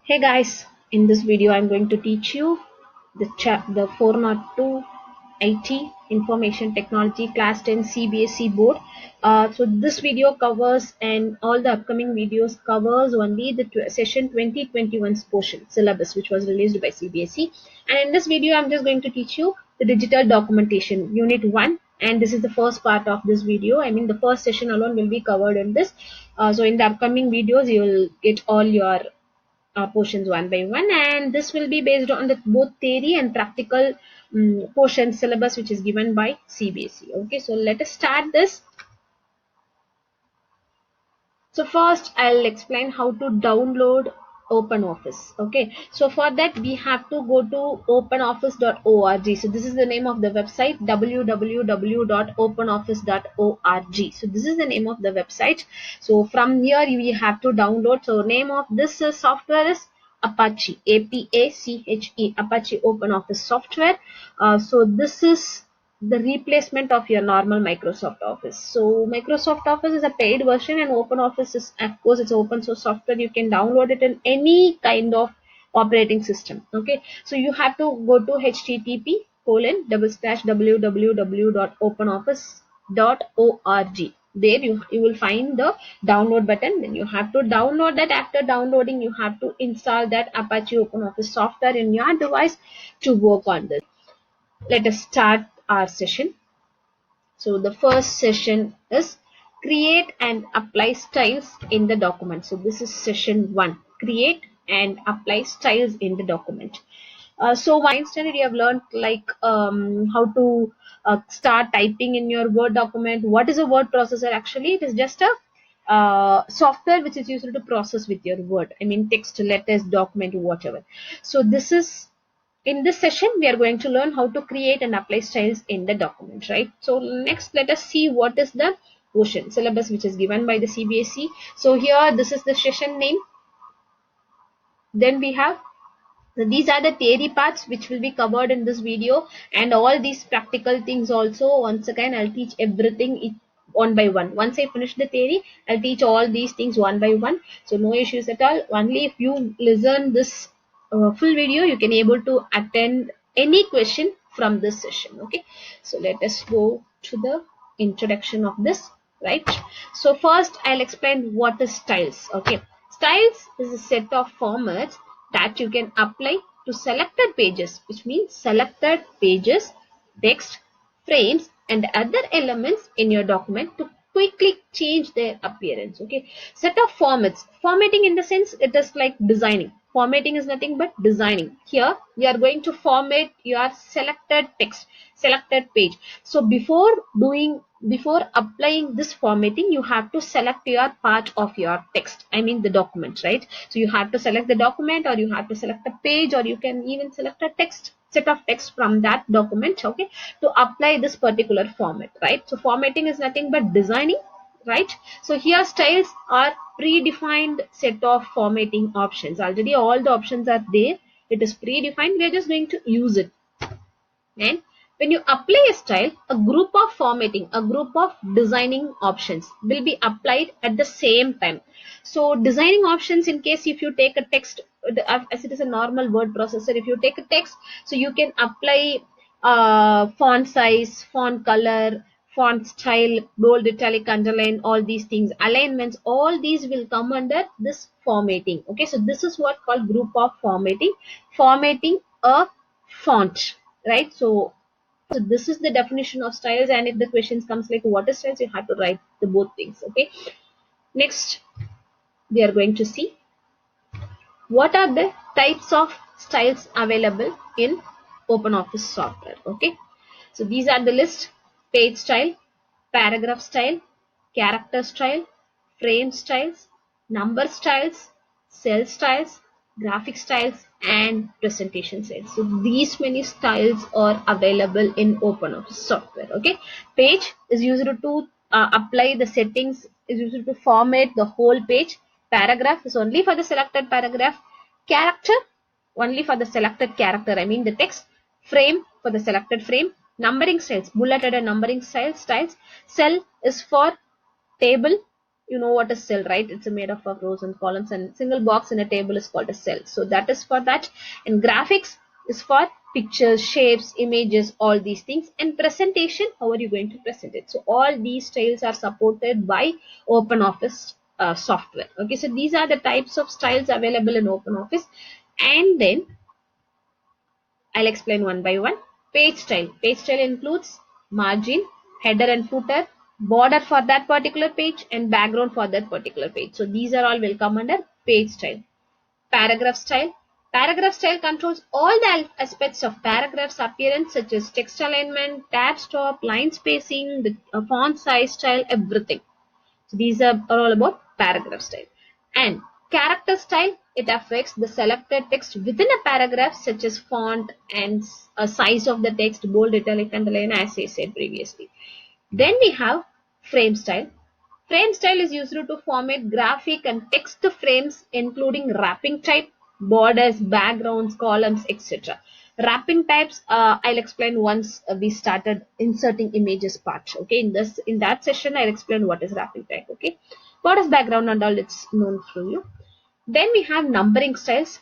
Hey guys, in this video I'm going to teach you the 402 IT Information Technology Class 10 CBSE board. So this video covers, and all the upcoming videos covers only the session 2021's portion syllabus which was released by CBSE. And in this video I'm just going to teach you the digital documentation unit 1, and this is the first part of this video. I mean the first session alone will be covered in this. So in the upcoming videos you will get all your portions one by one, and this will be based on the both theory and practical portion syllabus which is given by CBSE. Okay, so let us start this. So first I'll explain how to download OpenOffice. Okay, so for that we have to go to openoffice.org. So this is the name of the website, www.openoffice.org. So this is the name of the website. So from here you have to download. So name of this software is Apache, APACHE, Apache OpenOffice software. So this is the replacement of your normal Microsoft Office. So Microsoft Office is a paid version, and OpenOffice is, of course, it's open source software. You can download it in any kind of operating system. Okay, so you have to go to http://www.openoffice.org. There you will find the download button. Then you have to download that. After downloading, you have to install that Apache OpenOffice software in your device to work on this. Let us start our session. So the first session is create and apply styles in the document. So this is session 1, create and apply styles in the document. So one standard you have learned like how to start typing in your Word document. What is a word processor? Actually, it is just a software which is used to process with your Word. I mean text, letters, document, whatever. So this is, in this session we are going to learn how to create and apply styles in the document, right? So next let us see what is the portion syllabus which is given by the CBSE. So here this is the session name. Then we have, so these are the theory parts which will be covered in this video, and all these practical things also. Once again I'll teach everything one by one. Once I finish the theory, I'll teach all these things one by one. So no issues at all. Only if you listen this full video, you can able to attend any question from this session. Okay, so let us go to the introduction of this, right? So first I'll explain what is styles. Okay, styles is a set of formats that you can apply to selected pages, which means selected pages, text, frames, and other elements in your document to quickly change their appearance. Okay, set of formats. Formatting in the sense it is like designing. Formatting is nothing but designing. Here you are going to format your selected text, selected page. So before applying this formatting, you have to select your part of your text, I mean the document, right? So you have to select the document, or you have to select a page, or you can even select a text, set of text from that document, okay, to apply this particular format, right? So formatting is nothing but designing, right? So here styles are predefined set of formatting options. Already all the options are there. It is predefined. We are just going to use it. And when you apply a style, a group of formatting, a group of designing options will be applied at the same time. So designing options, in case if you take a text, as it is a normal word processor, if you take a text, so you can apply font size, font color, font style, bold, italic, underline, all these things, alignments, all these will come under this formatting. Okay, so this is what called group of formatting. Formatting a font, right? So this is the definition of styles, and if the questions comes like what is styles, you have to write the both things. Okay, next we are going to see what are the types of styles available in OpenOffice software. Okay, so these are the list: page style, paragraph style, character style, frame styles, number styles, cell styles, graphic styles, and presentation styles. So these many styles are available in OpenOffice software. Okay, page is used to apply the settings, is used to format the whole page. Paragraph is only for the selected paragraph. Character only for the selected character, I mean the text. Frame for the selected frame. Numbering styles, bulleted and numbering styles. Cell is for table, you know what a cell, right? It's made up of rows and columns, and single box in a table is called a cell. So that is for that. And graphics is for pictures, shapes, images, all these things. And presentation, how are you going to present it? So all these styles are supported by OpenOffice software. Okay, so these are the types of styles available in OpenOffice. And then I'll explain one by one. Page style. Page style includes margin, header and footer, border for that particular page, and background for that particular page. So these are all will come under page style. Paragraph style. Paragraph style controls all the aspects of paragraph's appearance, such as text alignment, tab stop, line spacing, the font size, style, everything. So these are all about paragraph style. And character style, it affects the selected text within a paragraph, such as font and size of the text, bold, italic, underline, as I said previously. Then we have frame style. Frame style is used to format graphic and text frames, including wrapping type, borders, backgrounds, columns, etc. Wrapping types, I'll explain once we started inserting images part. Okay, in that session I'll explain what is wrapping type. Okay, borders, background, and all, it's known through you. Then we have numbering styles.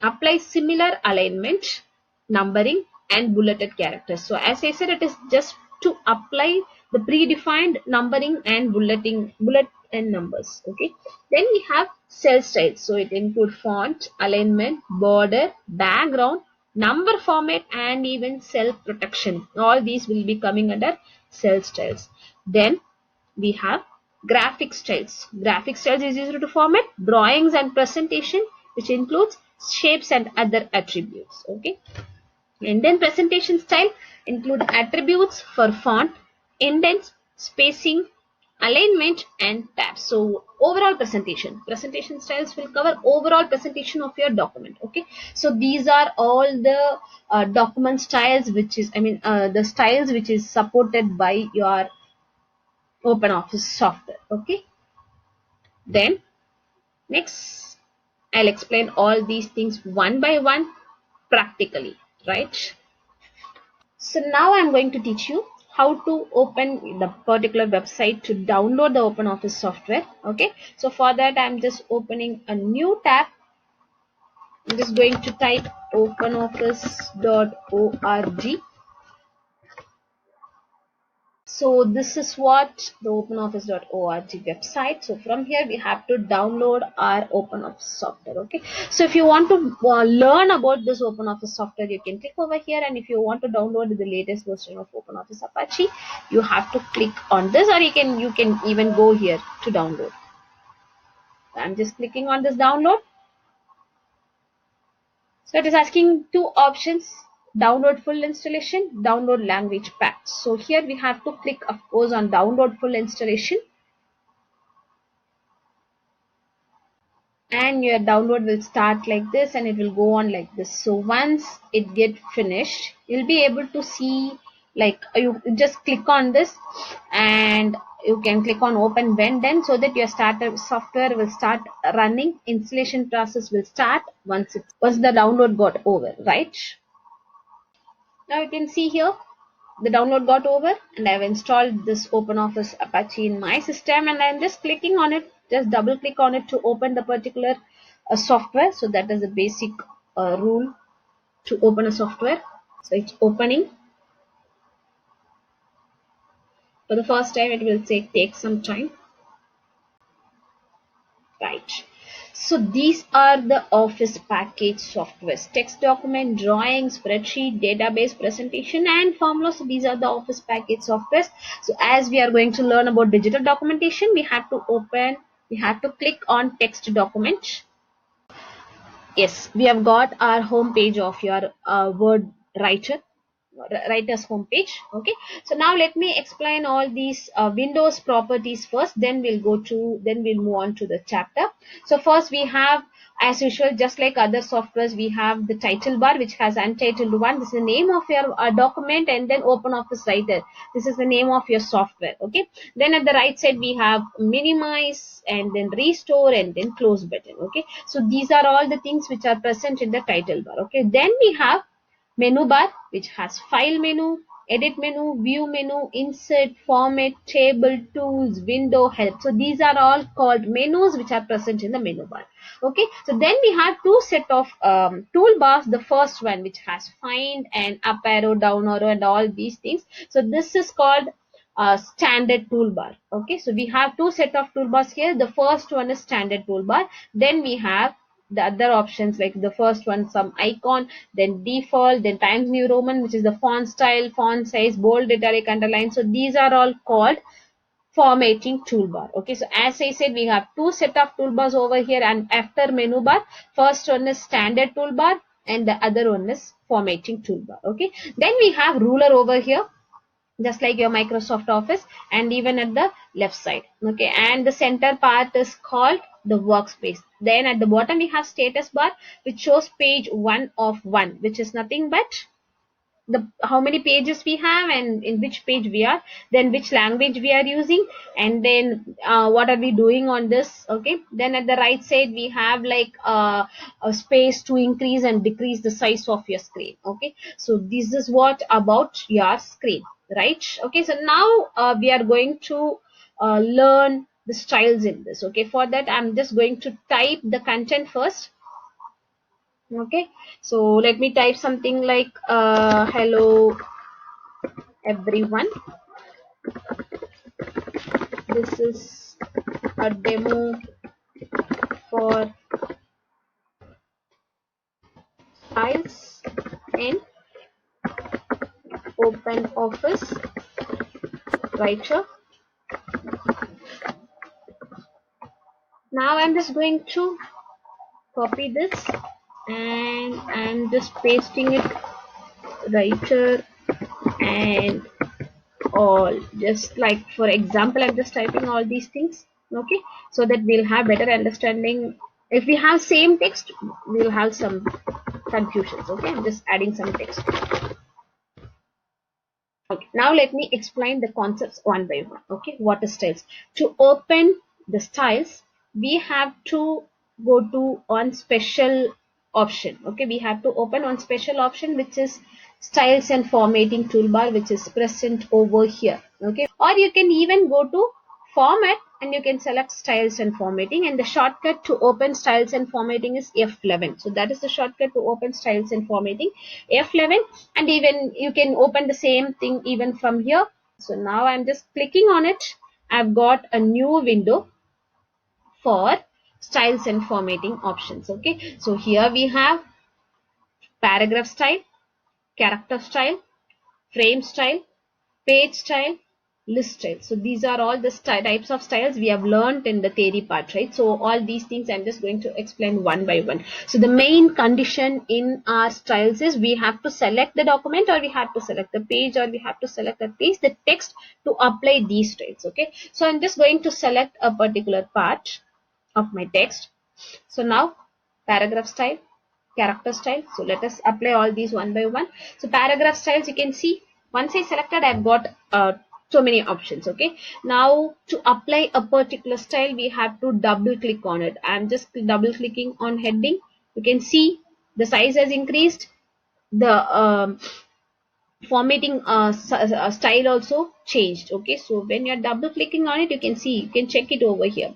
Apply similar alignment, numbering, and bulleted characters. So as I said, it is just to apply the predefined numbering and bullet and numbers. Okay. Then we have cell styles. So it includes font, alignment, border, background, number format, and even cell protection. All these will be coming under cell styles. Then we have graphic styles. Graphic styles is used to format drawings and presentation, which includes shapes and other attributes. Okay. And then presentation style include attributes for font, indents, spacing, alignment, and tabs. So overall presentation styles will cover overall presentation of your document. Okay, so these are all the document styles, which is the styles which is supported by your OpenOffice software. Okay, then next I'll explain all these things one by one practically, right? So now I'm going to teach you how to open the particular website to download the OpenOffice software. Okay, so for that I'm just opening a new tab. I'm just going to type openoffice.org. So this is what the openoffice.org website. So from here we have to download our OpenOffice software. Okay. So if you want to learn about this OpenOffice software, you can click over here, and if you want to download the latest version of OpenOffice Apache, you have to click on this, or you can even go here to download. I'm just clicking on this download. So it is asking two options: download full installation, download language pack. So here we have to click, of course, on download full installation, and your download will start like this, and it will go on like this. So once it get finished, you'll be able to see, like, you just click on this and you can click on open when done, so that your starter software will start running. Installation process will start once the download got over, right? Now you can see here the download got over, and I've installed this OpenOffice Apache in my system, and I'm just clicking on it, just double click on it to open the particular software. So that is the basic rule to open a software. So it's opening. For the first time it will take some time, right? So these are the Office package softwares: text document, drawing, spreadsheet, database, presentation, and formulas. So these are the Office package softwares. So as we are going to learn about digital documentation, we have to click on text document. Yes, we have got our home page of your Word writer's home page. Okay, so now let me explain all these Windows properties first, then we'll move on to the chapter. So first we have, as usual, just like other softwares, we have the title bar, which has untitled one. This is the name of your document, and then OpenOffice Writer, this is the name of your software. Okay, then at the right side we have minimize, and then restore, and then close button. Okay, so these are all the things which are present in the title bar. Okay, then we have menu bar, which has file menu, edit menu, view menu, insert, format, table, tools, window, help. So these are all called menus which are present in the menu bar. Okay, so then we have two set of toolbars. The first one which has find and up arrow, down arrow and all these things. So this is called standard toolbar. Okay, so we have two set of toolbars here. The first one is standard toolbar. Then we have the other options, like the first one some icon, then default, then Times New Roman, which is the font style, font size, bold, italic, underline. So these are all called formatting toolbar. Okay, so as I said, we have two set of toolbars over here, and after menu bar, first one is standard toolbar and the other one is formatting toolbar. Okay, then we have ruler over here, just like your Microsoft Office, and even at the left side. Okay, and the center part is called the workspace. Then at the bottom we have status bar, which shows page 1 of 1, which is nothing but the how many pages we have and in which page we are, then which language we are using, and then what are we doing on this. Okay, then at the right side we have like a space to increase and decrease the size of your screen. Okay, so this is what about your screen, right? Okay, so now we are going to learn the styles in this. Okay, for that I'm just going to type the content first. Okay, so let me type something like hello everyone, this is a demo for styles in open office writer. Now I'm just going to copy this and I'm just pasting it writer and all, just like for example I'm just typing all these things. Okay, so that we'll have better understanding. If we have same text, we'll have some confusions. Okay, I'm just adding some text. Okay, now let me explain the concepts one by one. Okay, what is styles? To open the styles, we have to go to one special option. Okay, we have to open one special option, which is styles and formatting toolbar, which is present over here. Okay, or you can even go to format and you can select styles and formatting, and the shortcut to open styles and formatting is F11. So that is the shortcut to open styles and formatting, F11. And even you can open the same thing even from here. So now I'm just clicking on it. I've got a new window for styles and formatting options. Okay, so here we have paragraph style, character style, frame style, page style, list style. So these are all the types of styles we have learned in the theory part, right? So all these things I'm just going to explain one by one. So the main condition in our styles is we have to select the document, or we have to select the page, or we have to select at least the text to apply these styles. Okay, so I'm just going to select a particular part of my text. So now paragraph style, character style. So let us apply all these one by one. So paragraph styles, you can see once I selected, I've got so many options. Okay, now to apply a particular style, we have to double click on it. I'm just double clicking on heading. You can see the size has increased. The formatting style also changed. Okay, so when you're double clicking on it, you can see, you can check it over here.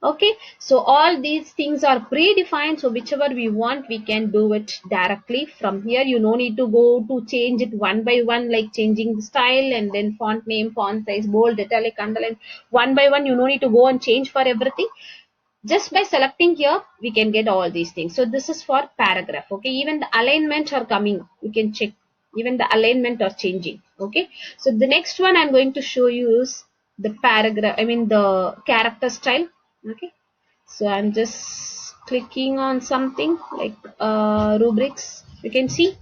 Okay, so all these things are predefined, so whichever we want we can do it directly from here. You no need to go to change it one by one, like changing the style and then font name, font size, bold, italic, underline, one by one. You no need to go and change for everything. Just by selecting here we can get all these things. So this is for paragraph. Okay, even the alignment are coming, you can check, even the alignment are changing. Okay, so the next one I'm going to show you is the paragraph, I mean the character style. Okay, so I'm just clicking on something like rubrics. You can see,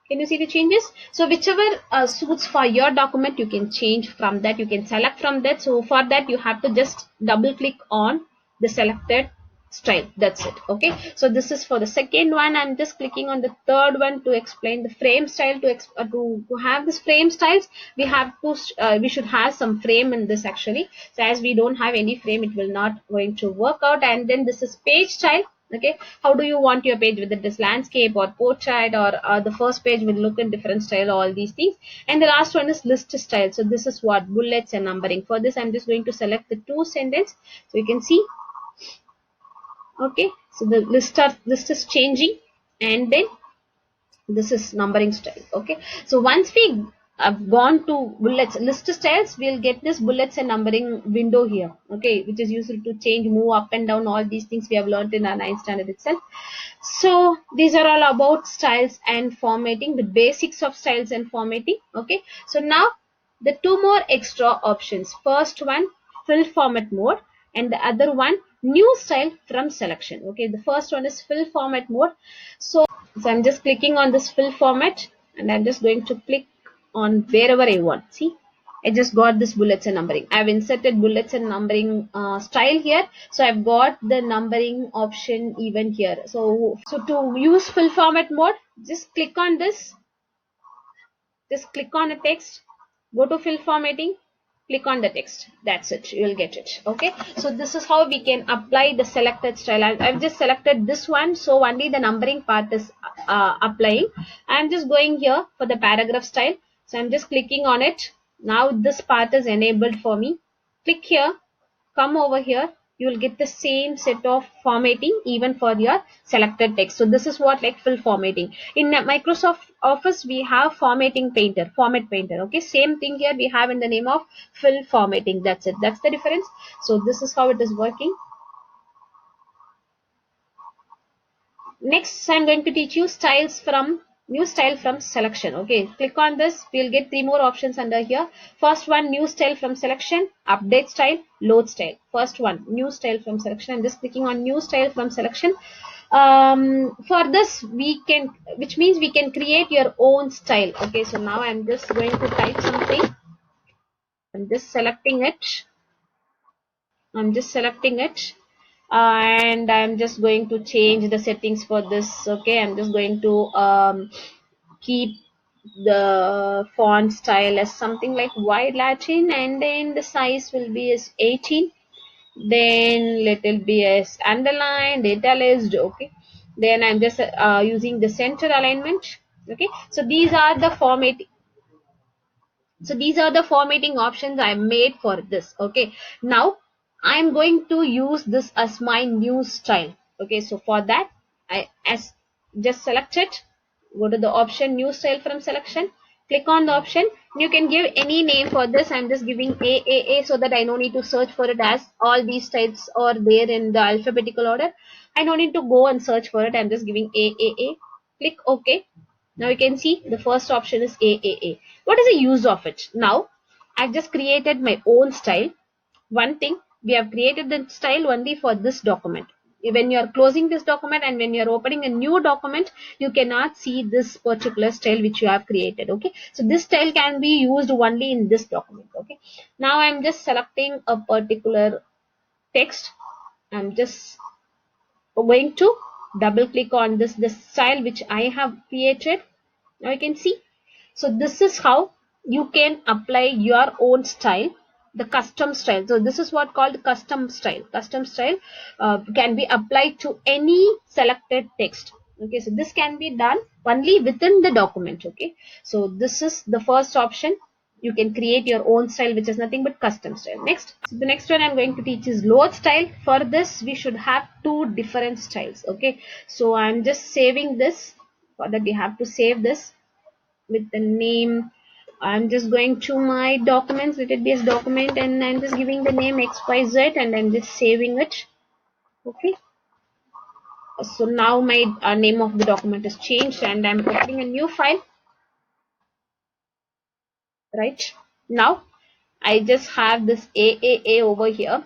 can you see the changes? So whichever suits for your document, you can change from that, you can select from that. So for that you have to just double click on the selected style. That's it. Okay, so this is for the second one. I'm just clicking on the third one to explain the frame style. To have this frame styles, we have to we should have some frame in this actually. So as we don't have any frame, it will not going to work out. And then this is page style. Okay, how do you want your page, whether it is landscape or portrait, or the first page will look in different style, all these things. And the last one is list style. So this is what bullets and numbering. For this I'm just going to select the two sentence, so you can see. Okay, so the list is changing, and then this is numbering style. Okay, so once we have gone to bullets list styles, we'll get this bullets and numbering window here. Okay, which is used to change, move up and down, all these things we have learned in our 9th standard itself. So these are all about styles and formatting, the basics of styles and formatting. Okay, so now the two more extra options. First one, fill format mode, and the other one, new style from selection. Okay, the first one is fill format mode. So I'm just clicking on this fill format, and I'm just going to click on wherever I want. See, I just got this bullets and numbering. I've inserted bullets and numbering style here. So I've got the numbering option even here. So to use fill format mode, just click on this. Just click on the text, go to fill formatting, click on the text. That's it. You will get it. Okay. So this is how we can apply the selected style. I've just selected this one, so only the numbering part is applying. I'm just going here for the paragraph style. So I'm just clicking on it. Now this part is enabled for me. Click here, come over here, you will get the same set of formatting even for your selected text. So this is what like fill formatting. In Microsoft Office we have formatting painter, format painter. Okay, same thing here we have in the name of fill formatting. That's it. That's the difference. So this is how it is working. Next, I'm going to teach you styles from new style from selection. Okay, click on this. We'll get three more options under here. First one, new style from selection, update style, load style. First one, new style from selection. I'm just clicking on new style from selection. For this we can, which means we can create your own style. Okay, so now I'm just going to type something. I'm just selecting it. I'm just selecting it, and I'm just going to change the settings for this. Okay, I'm just going to keep the font style as something like wide Latin, and then the size will be as 18. Then let it be as underlined, italicized. Okay, then I'm just using the center alignment. Okay, so these are the formatting options I made for this. Okay, now I'm going to use this as my new style. Okay, so for that I as just select it, go to the option new style from selection, click on the option. You can give any name for this. I'm just giving AAA so that I don't need to search for it, as all these styles are there in the alphabetical order. I don't need to go and search for it. I'm just giving AAA. Click OK. Now you can see the first option is AAA. What is the use of it? Now I've just created my own style. One thing, we have created the style only for this document. When you are closing this document and when you are opening a new document, you cannot see this particular style which you have created. Okay, so this style can be used only in this document. Okay, now I'm just selecting a particular text. I'm just going to double click on this style which I have created. Now you can see. So this is how you can apply your own style, the custom style. So this is what called custom style. Custom style can be applied to any selected text. Okay, so this can be done only within the document. Okay, so this is the first option. You can create your own style, which is nothing but custom style. Next, so the next one I'm going to teach is load style. For this we should have two different styles. Okay, so I'm just saving this. For that we have to save this with the name. I'm just going to my documents, let it be as document, and I'm just giving the name XYZ, and I'm just saving it. Okay, so now my name of the document is changed, and I'm opening a new file. Right now I just have this AAA over here.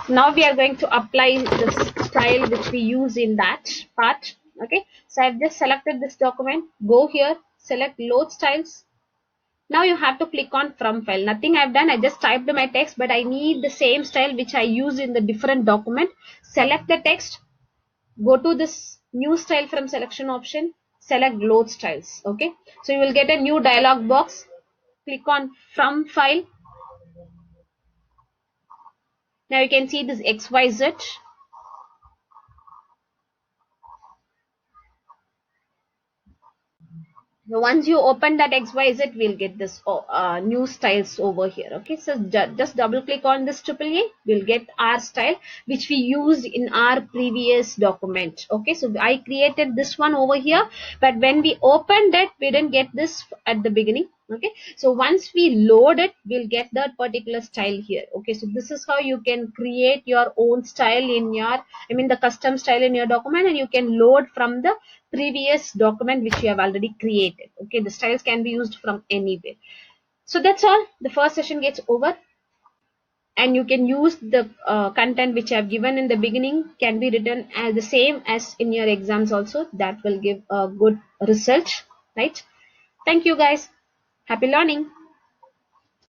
Now we are going to apply the style which we use in that part. Okay, so I've just selected this document. Go here, select load styles. Now you have to click on from file. Nothing I've done, I just typed my text, but I need the same style which I use in the different document. Select the text, go to this new style from selection option, select load styles. Okay, so you will get a new dialog box. Click on from file. Now you can see this XYZ. So once you open that XYZ, we'll get this new styles over here. Okay, so just double click on this AAA, we'll get our style which we used in our previous document. Okay, so I created this one over here, but when we opened it, we didn't get this at the beginning. Okay, so once we load it, we'll get that particular style here. Okay, so this is how you can create your own style in your, I mean the custom style in your document, and you can load from the previous document which you have already created. Okay, the styles can be used from anywhere. So that's all. The first session gets over, and you can use the content which I have given in the beginning can be written as the same as in your exams also. That will give a good result, right? Thank you guys. Happy learning.